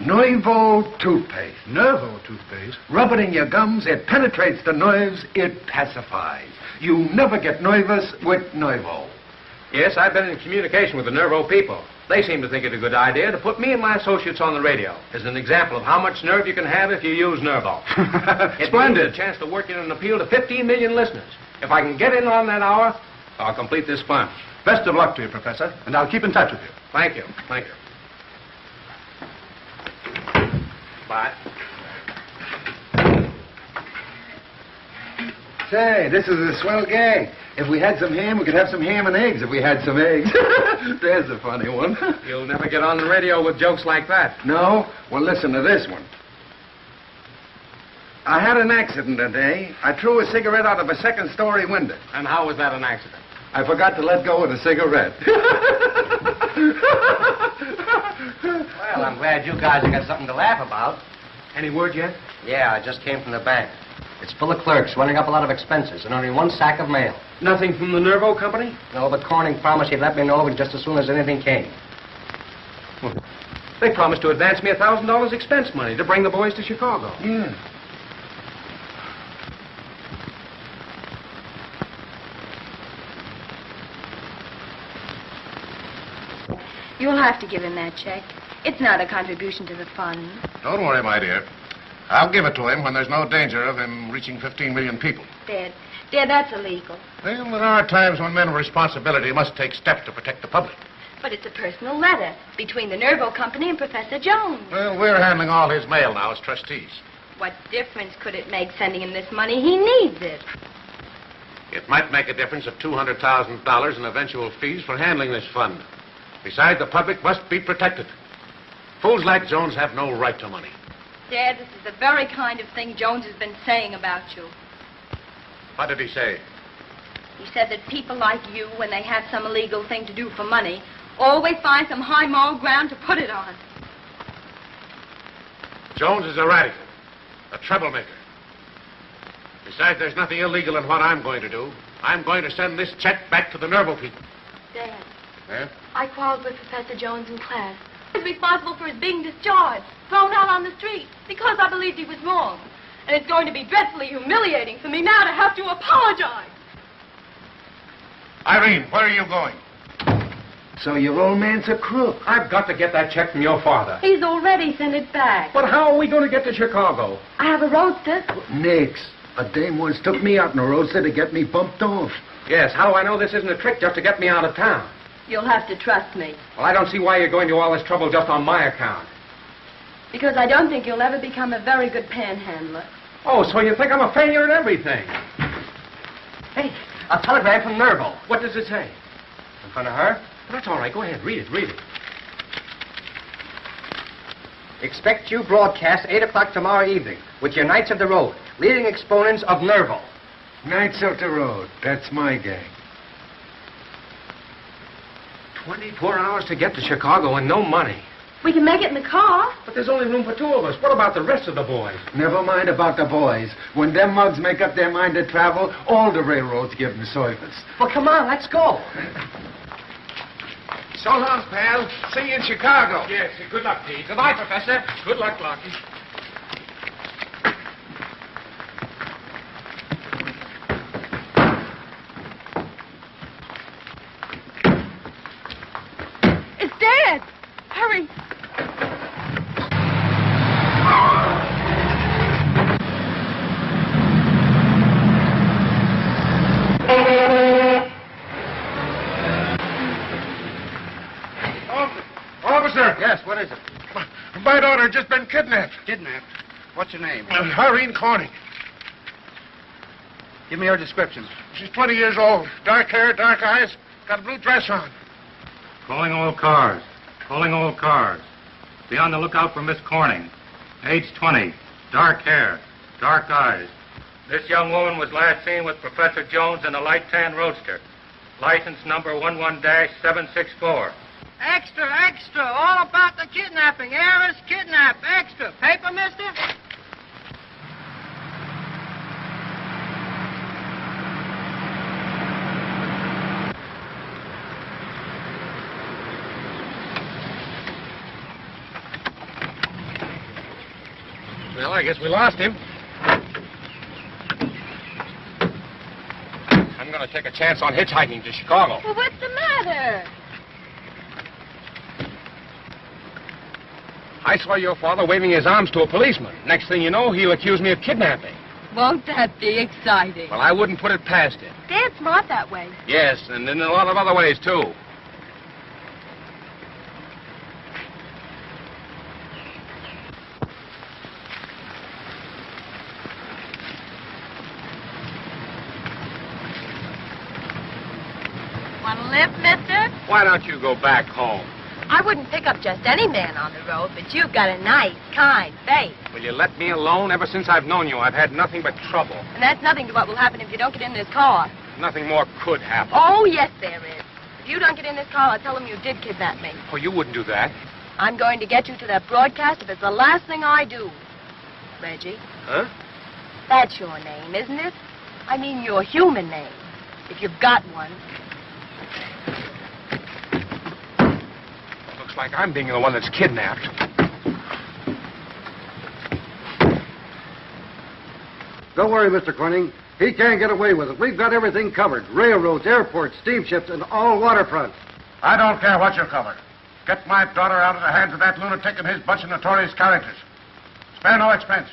Nervo toothpaste. Nervo toothpaste? Rub it in your gums, it penetrates the nerves, it pacifies. You never get nervous with Nervo. Yes, I've been in communication with the Nervo people. They seem to think it a good idea to put me and my associates on the radio as an example of how much nerve you can have if you use Nervo. Splendid. It's a chance to work in an appeal to 15 million listeners. If I can get in on that hour, I'll complete this fund. Best of luck to you, Professor, and I'll keep in touch with you. Thank you. Thank you. Bye. Say, this is a swell gag. If we had some ham, we could have some ham and eggs if we had some eggs. There's a funny one. You'll never get on the radio with jokes like that. No? Well, listen to this one. I had an accident today. I threw a cigarette out of a second-story window. And how was that an accident? I forgot to let go of the cigarette. Well, I'm glad you guys have got something to laugh about. Any word yet? Yeah, I just came from the bank. It's full of clerks running up a lot of expenses and only one sack of mail. Nothing from the Nervo company? No, but Corning promised he'd let me know just as soon as anything came. Well, they promised to advance me $1,000 expense money to bring the boys to Chicago. Yeah. You'll have to give him that check. It's not a contribution to the fund. Don't worry, my dear. I'll give it to him when there's no danger of him reaching 15 million people. Dad, that's illegal. Well, there are times when men of responsibility must take steps to protect the public. But it's a personal letter between the Nervo Company and Professor Jones. Well, we're handling all his mail now as trustees. What difference could it make sending him this money? He needs it. It might make a difference of $200,000 in eventual fees for handling this fund. Besides, the public must be protected. Fools like Jones have no right to money. Dad, this is the very kind of thing Jones has been saying about you. What did he say? He said that people like you, when they have some illegal thing to do for money, always find some high moral ground to put it on. Jones is a radical, a troublemaker. Besides, there's nothing illegal in what I'm going to do. I'm going to send this check back to the Nervo people. Dad, Eh? I quarreled with Professor Jones in class. He's responsible for his being discharged, thrown out on the street, because I believed he was wrong. And it's going to be dreadfully humiliating for me now to have to apologize. Irene, where are you going? So your old man's a crook. I've got to get that check from your father. He's already sent it back. But how are we going to get to Chicago? I have a roadster. Nix. A dame once took me out in a roadster to get me bumped off. Yes, how do I know this isn't a trick just to get me out of town? You'll have to trust me. Well, I don't see why you're going to all this trouble just on my account. Because I don't think you'll ever become a very good panhandler. Oh, so you think I'm a failure at everything? Hey, a telegram from Nervo. What does it say? In front of her? Well, that's all right. Go ahead. Read it. Expect you broadcast 8 o'clock tomorrow evening with your Knights of the Road, leading exponents of Nervo. Knights of the Road. That's my gang. 24 hours to get to Chicago and no money. We can make it in the car. But there's only room for 2 of us. What about the rest of the boys? Never mind about the boys. When them mugs make up their mind to travel, all the railroads give them service. Well, come on, let's go. So long, pal. See you in Chicago. Yes, good luck, Pete. Goodbye, Professor. Good luck, Lockie. It's Dad. Hurry. Officer! Yes, what is it? My daughter just been kidnapped. Kidnapped. What's your name? Irene Corning. Give me her description. She's 20 years old. Dark hair, dark eyes, got a blue dress on. Calling all cars. Calling all cars. Be on the lookout for Miss Corning. Age 20. Dark hair. Dark eyes. This young woman was last seen with Professor Jones in a light tan roadster. License number 11-764. Extra, extra. All about the kidnapping. Heiress kidnap. Extra. Paper, mister? Well, I guess we lost him. I'm going to take a chance on hitchhiking to Chicago. Well, what's the matter? I saw your father waving his arms to a policeman. Next thing you know, he'll accuse me of kidnapping. Won't that be exciting? Well, I wouldn't put it past him. Dad's smart that way. Yes, and in a lot of other ways, too. Want to lift, mister? Why don't you go back home? I wouldn't pick up just any man on the road, but you've got a nice, kind face. Will you let me alone? Ever since I've known you, I've had nothing but trouble. And that's nothing to what will happen if you don't get in this car. Nothing more could happen. Oh, yes, there is. If you don't get in this car, I'll tell them you did kidnap me. Oh, you wouldn't do that. I'm going to get you to that broadcast if it's the last thing I do. Reggie. Huh? That's your name, isn't it? I mean your human name, if you've got one. Looks like I'm being the one that's kidnapped. Don't worry, Mr. Corning. He can't get away with it. We've got everything covered. Railroads, airports, steamships, and all waterfronts. I don't care what you cover. Get my daughter out of the hands of that lunatic and his bunch of notorious characters. Spare no expense.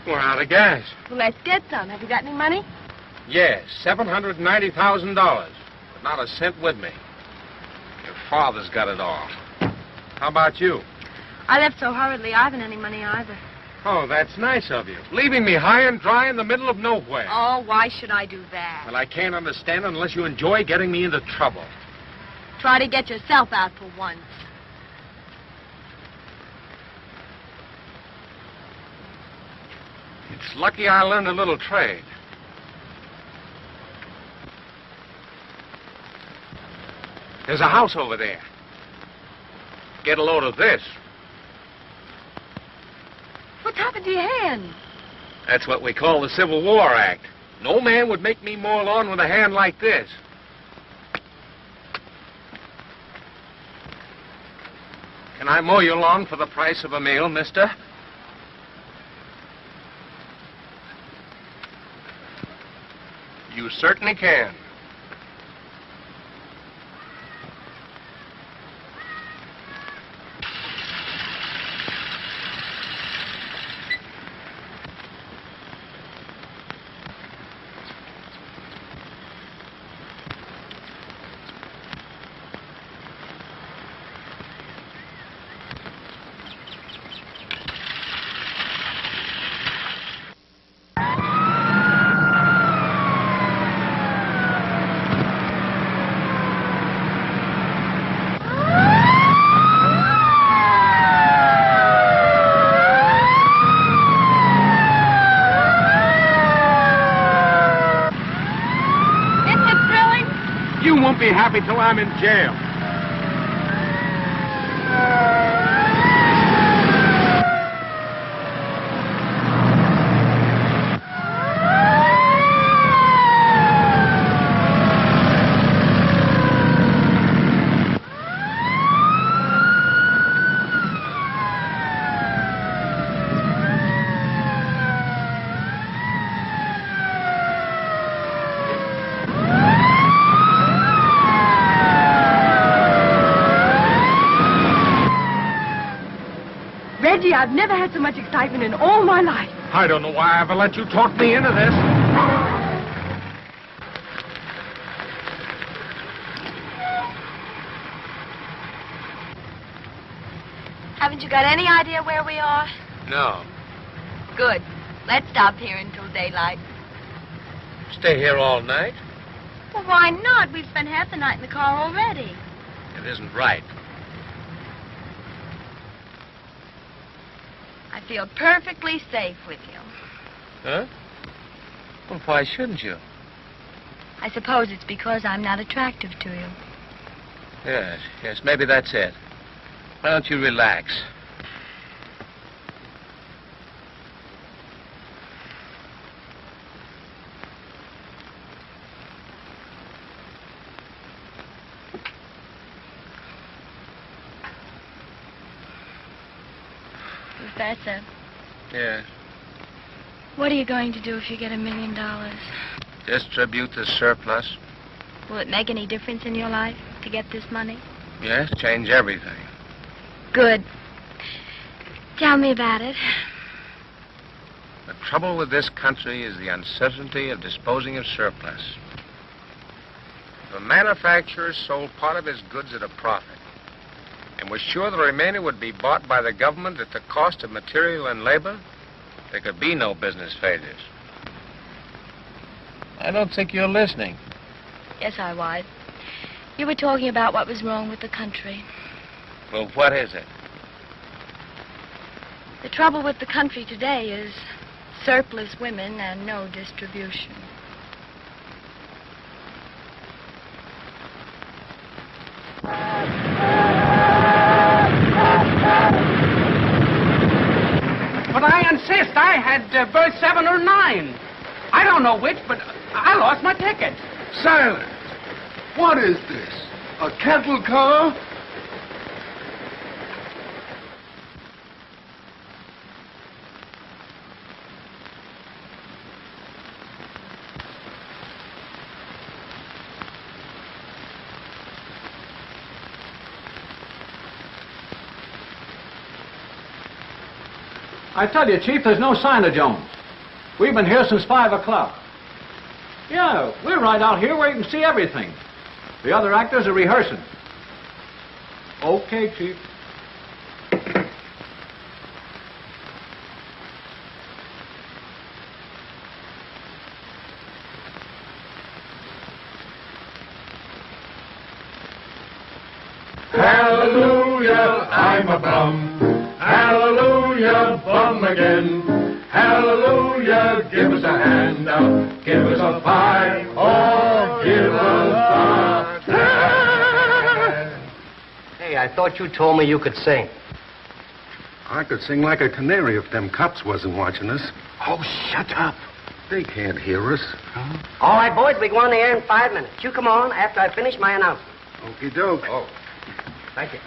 We're out of gas. Well, let's get some. Have you got any money? Yes, $790,000. But not a cent with me. Your father's got it all. How about you? I left so hurriedly, I haven't any money either. Oh, that's nice of you. Leaving me high and dry in the middle of nowhere. Oh, why should I do that? Well, I can't understand it unless you enjoy getting me into trouble. Try to get yourself out for once. It's lucky I learned a little trade. There's a house over there. Get a load of this. What's happened to your hand? That's what we call the Civil War Act. No man would make me mow lawn with a hand like this. Can I mow your lawn for the price of a meal, mister? You certainly can. Be happy till I'm in jail. idea. I've never had so much excitement in all my life. I don't know why I ever let you talk me into this. Haven't you got any idea where we are? No. Good. Let's stop here until daylight. Stay here all night? Well, why not? We've spent half the night in the car already. It isn't right. I feel perfectly safe with you. Huh? Well, why shouldn't you? I suppose it's because I'm not attractive to you. Yes, maybe that's it. Why don't you relax? Professor, Yes. what are you going to do if you get $1 million? Distribute the surplus. Will it make any difference in your life to get this money? Yes, change everything. Good. Tell me about it. The trouble with this country is the uncertainty of disposing of surplus. The manufacturer sold part of his goods at a profit and was sure the remainder would be bought by the government at the cost of material and labor. There could be no business failures. I don't think you're listening. Yes, I was. You were talking about what was wrong with the country. Well, what is it? The trouble with the country today is surplus women and no distribution. But I insist. I had berth 7 or 9. I don't know which, but I lost my ticket. Silence. What is this? A cattle car? I tell you, Chief, there's no sign of Jones. We've been here since 5 o'clock. Yeah, we're right out here where you can see everything. The other actors are rehearsing. Okay, Chief. Hallelujah, I'm a bum. Hallelujah, bum again. Hallelujah, give us a handout. Give us a pie, or give us a... Hey, I thought you told me you could sing. I could sing like a canary if them cops wasn't watching us. Oh, shut up. They can't hear us. All right, boys, we go on the air in 5 minutes. You come on after I finish my announcement. Okie doke. Oh, thank you.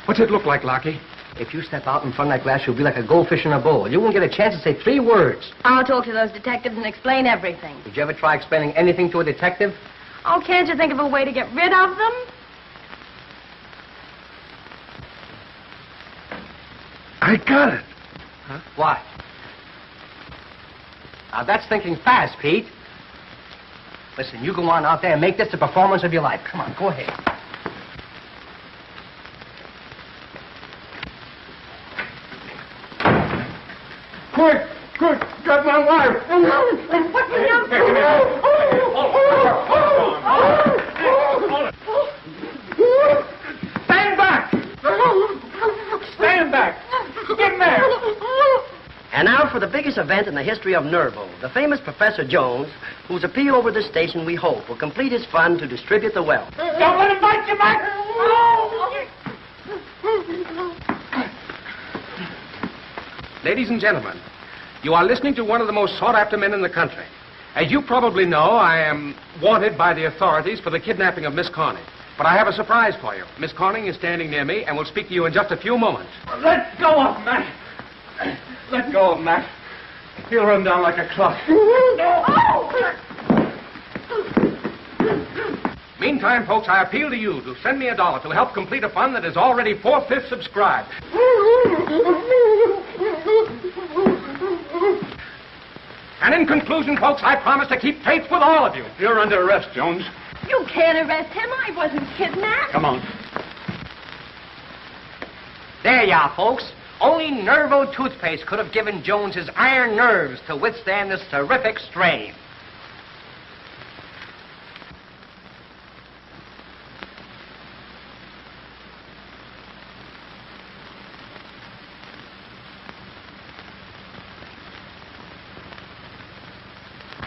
What's it look like, Lockie? If you step out in front of that glass, you'll be like a goldfish in a bowl. You won't get a chance to say 3 words. I'll talk to those detectives and explain everything. Did you ever try explaining anything to a detective? Oh, can't you think of a way to get rid of them? I got it. Huh? What? Now, that's thinking fast, Pete. Listen, you go on out there and make this the performance of your life. Come on, go ahead. Quick, quick, get my wife. What's Stand back! Stand back! Get in there! And now for the biggest event in the history of Nervo, the famous Professor Jones, whose appeal over this station, we hope, will complete his fund to distribute the wealth. Don't let him bite you back! Ladies and gentlemen, you are listening to one of the most sought-after men in the country. As you probably know, I am wanted by the authorities for the kidnapping of Miss Corning. But I have a surprise for you. Miss Corning is standing near me and will speak to you in just a few moments. Let go of Matt. Let go of Matt. He'll run down like a clock. Meantime, folks, I appeal to you to send me $1 to help complete a fund that is already 4/5 subscribed. And in conclusion, folks, I promise to keep faith with all of you. You're under arrest, Jones. You can't arrest him. I wasn't kidnapped. Come on. There you are, folks. Only Nervo toothpaste could have given Jones his iron nerves to withstand this terrific strain.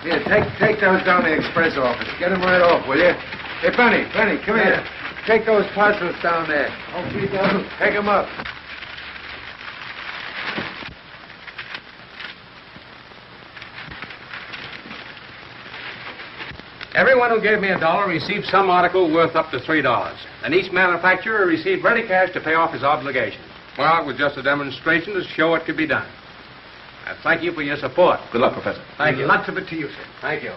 Here, take those down to the express office. Get them right off, will you? Hey, Benny, come here. Take those parcels down there. Okay, Doug. Take them up. Everyone who gave me $1 received some article worth up to $3. And each manufacturer received ready cash to pay off his obligations. Well, it was just a demonstration to show it could be done. I thank you for your support. Good luck, Professor. Thank you. Lots of it to you, sir. Thank you.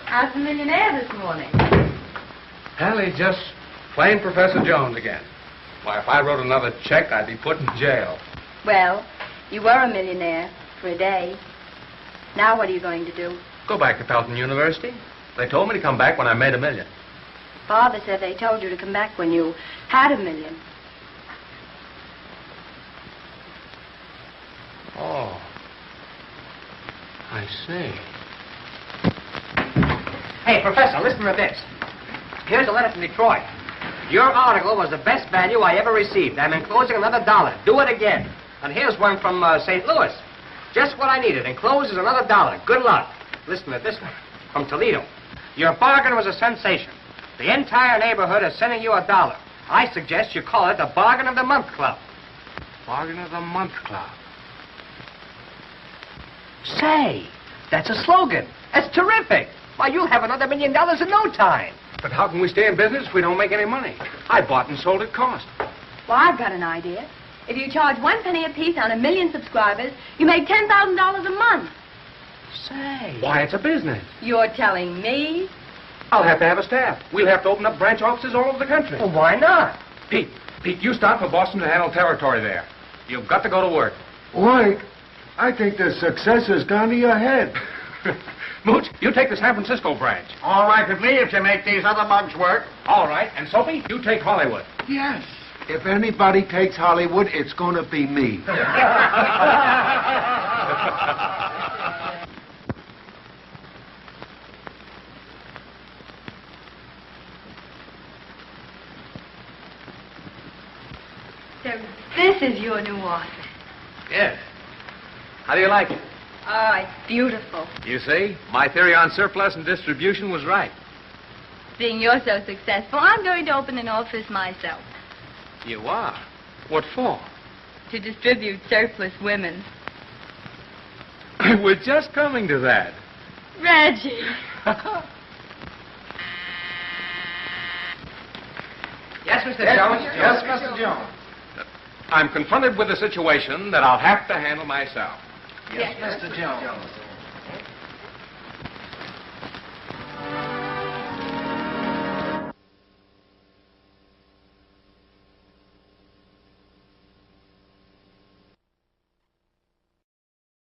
How's the millionaire this morning? Hallie, just plain Professor Jones again. Why, if I wrote another check, I'd be put in jail. Well, you were a millionaire for a day. Now what are you going to do? Go back to Pelton University. They told me to come back when I made $1 million. Father said they told you to come back when you had $1 million. Oh. I see. Hey, Professor, listen to this. Here's a letter from Detroit. Your article was the best value I ever received. I'm enclosing another $1. Do it again. And here's one from St. Louis. Just what I needed. Enclosed is another $1. Good luck. Listen to this one. From Toledo. Your bargain was a sensation. The entire neighborhood is sending you $1. I suggest you call it the Bargain of the Month Club. Bargain of the Month Club. Say, that's a slogan. That's terrific. Why, you'll have another $1 million in no time. But how can we stay in business if we don't make any money? I bought and sold at cost. Well, I've got an idea. If you charge 1 penny apiece on 1 million subscribers, you make $10,000 a month. Say. Why, it's a business. You're telling me? I'll have to have a staff. We'll have to open up branch offices all over the country. Well, why not? Pete, you start for Boston to handle territory there. You've got to go to work. White, I think the success has gone to your head. Mooch, you take the San Francisco branch. All right with me if you make these other mugs work. All right. And Sophie, you take Hollywood. Yes. If anybody takes Hollywood, it's going to be me. So this is your new office. Yes. How do you like it? Oh, it's beautiful. You see, my theory on surplus and distribution was right. Seeing you're so successful, I'm going to open an office myself. You are? What for? To distribute surplus women. We're just coming to that. Reggie. Yes, Mr. Jones? Yes, Mr. Jones. I'm confronted with a situation that I'll have to handle myself. Yes, Mr. Jones.